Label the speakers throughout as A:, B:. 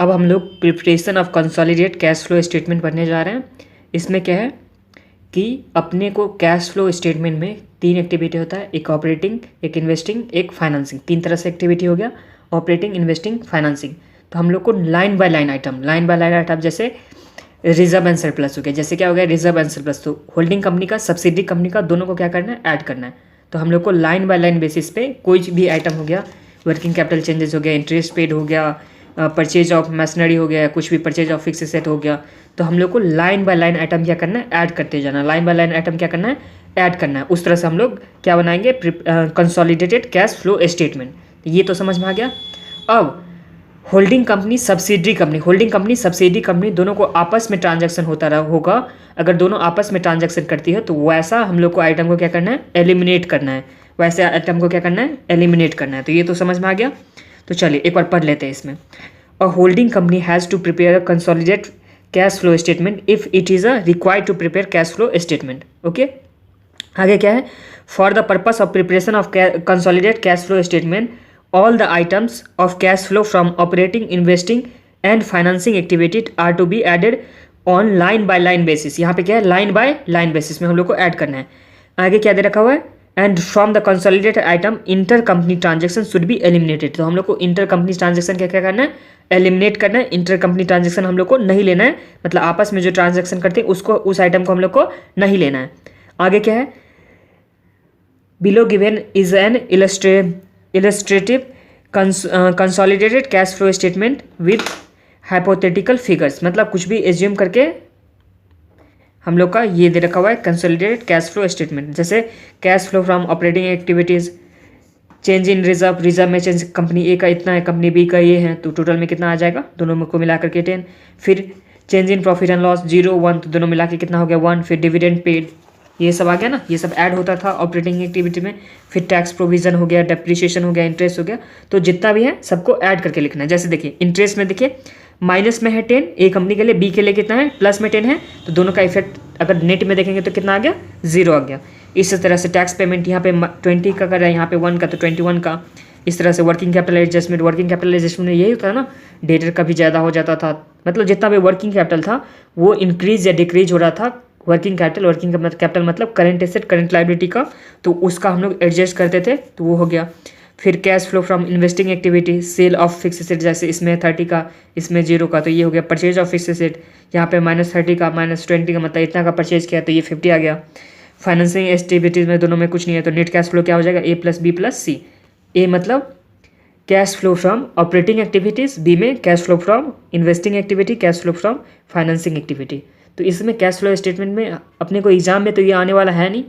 A: अब हम लोग preparation of consolidate cash flow statement पढ़ने जा रहे हैं। इसमें क्या है कि अपने को कैश फ्लो स्टेटमेंट में 3 एक्टिविटी होता है, एक ऑपरेटिंग, एक इन्वेस्टिंग, एक फाइनेंसिंग। 3 तरह से एक्टिविटी हो गया, ऑपरेटिंग, इन्वेस्टिंग, फाइनेंसिंग। तो हम लोग को लाइन बाय लाइन आइटम जैसे रिजर्व एंड सरप्लस हो गया। जैसे क्या हो गया, रिजर्व एंड सरप्लस, तो होल्डिंग कंपनी का, सब्सिडरी कंपनी का, दोनों को क्या करना है, ऐड करना है। तो हम लोग को लाइन बाय लाइन बेसिस पे कोई भी आइटम हो गया, वर्किंग कैपिटल चेंजेस हो गया, इंटरेस्ट पेड हो गया, परचेज ऑफ मशीनरी हो गया, कुछ भी परचेज ऑफ फिक्स एसेट हो गया, तो हम लोग को लाइन बाय लाइन आइटम क्या करना है, ऐड करते जाना। लाइन बाय लाइन आइटम क्या करना है, ऐड करना है। उस तरह से हम लोग क्या बनाएंगे, कंसोलिडेटेड कैश फ्लो स्टेटमेंट। ये तो समझ में आ गया। अब होल्डिंग कंपनी सब्सिडरी कंपनी दोनों को आपस में ट्रांजैक्शन होता रहा होगा। अगर दोनों आपस में ट्रांजैक्शन करती है तो वैसा हम लोग को आइटम को क्या करना है, एलिमिनेट करना है। वैसे आइटम को क्या करना है, एलिमिनेट करना है। तो ये तो समझ में आ गया। तो चलिए एक बार पढ़ लेते हैं इसमें। A holding company has to prepare a consolidate cash flow statement if it is a required to prepare cash flow statement. Okay, आगे क्या है, for the purpose of preparation of consolidate cash flow statement all the items of cash flow from operating, investing and financing activity are to be added on line by line basis। यहाँ पे क्या है, line by line basis में हम लोग को add करना है। आगे क्या दे रखा हुआ है, and from the consolidated item inter company transaction should be eliminated. तो हम लोग को इंटर कंपनी ट्रांजेक्शन क्या क्या करना है, एलिमिनेट करना है। इंटर कंपनी ट्रांजेक्शन हम लोग को नहीं लेना है, मतलब आपस में जो ट्रांजेक्शन करते हैं उसको, उस आइटम को हम लोग को नहीं लेना है। आगे क्या है, below given is an illustrative consolidated cash flow statement with hypothetical figures। मतलब कुछ भी एज्यूम करके हम लोग का ये दे रखा हुआ है कंसोलिडेटेड कैश फ्लो स्टेटमेंट। जैसे cash flow from operating activities, change in reserve में चेंज, कंपनी ए का इतना है, कंपनी बी का ये है, तो टोटल में कितना आ जाएगा, दोनों में को मिला करके 10। फिर change in profit and loss 0 1, तो दोनों मिला के कितना हो गया 1। फिर डिविडेंड पेड, ये सब आ गया ना, ये सब ऐड होता था ऑपरेटिंग एक्टिविटी में। फिर टैक्स प्रोविजन हो गया, डेप्रिसिएशन हो गया, इंटरेस्ट हो गया, तो जितना भी है सबको ऐड करके लिखना है। जैसे देखिए इंटरेस्ट में देखिए माइनस में है 10 ए कंपनी के लिए, बी के लिए कितना है, प्लस में 10 है, तो दोनों का इफेक्ट अगर नेट में देखेंगे तो कितना आ गया, 0 आ गया। इस तरह से टैक्स पेमेंट यहाँ पे 20 का कर रहा है, यहाँ पे 1 का, तो 21 का। इस तरह से वर्किंग कैपिटल एडजस्टमेंट में यही होता है ना, डेटर का भी ज़्यादा हो जाता था, मतलब जितना भी वर्किंग कैपिटल था वो इंक्रीज या डिक्रीज हो रहा था। वर्किंग कैपिटल मतलब करंट एसेट करंट लायबिलिटी का, तो उसका हम लोग एडजस्ट करते थे, तो वो हो गया। फिर cash flow from investing activity, sale of fix asset, जैसे इसमें 30 का, इसमें 0 का, तो ये हो गया। परचेज ऑफ फिक्स एसेट, यहाँ पे -30 का, -20 का, मतलब इतना का परचेज किया, तो ये 50 आ गया। फाइनेंसिंग एक्टिविटीज़ में दोनों में कुछ नहीं है, तो नेट कैश फ्लो क्या हो जाएगा, A + B + C। ए मतलब cash flow from operating activities, B में cash flow from investing activity, cash flow from financing activity. तो इसमें कैश फ्लो स्टेटमेंट में अपने को एग्जाम में तो ये आने वाला है नहीं,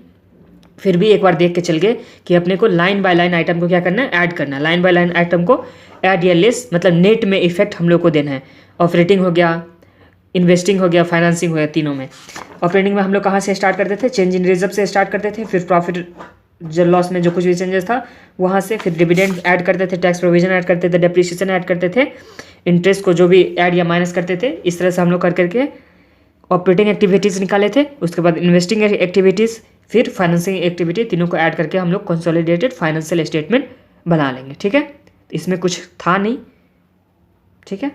A: फिर भी एक बार देख के चल गए कि अपने को लाइन बाय लाइन आइटम को क्या करना है, ऐड करना है। लाइन बाय लाइन आइटम को ऐड या लेस, मतलब नेट में इफेक्ट हम लोग को देना है। ऑपरेटिंग हो गया, इन्वेस्टिंग हो गया, फाइनेंसिंग हो गया, तीनों में। ऑपरेटिंग में हम लोग कहाँ से स्टार्ट करते थे, चेंज इन रिजर्व से स्टार्ट करते थे, फिर प्रॉफिट जो लॉस में जो कुछ भी चेंजेस था वहाँ से, फिर डिविडेंड ऐड करते थे, टैक्स प्रोविजन ऐड करते थे, डेप्रिसिएशन ऐड करते थे, इंटरेस्ट को जो भी ऐड या माइनस करते थे। इस तरह से हम लोग कर करके ऑपरेटिंग एक्टिविटीज़ निकाले थे। उसके बाद इन्वेस्टिंग एक्टिविटीज़, फिर फाइनेंसिंग एक्टिविटी, तीनों को ऐड करके हम लोग कंसोलिडेटेड फाइनेंशियल स्टेटमेंट बना लेंगे। ठीक है, इसमें कुछ था नहीं, ठीक है।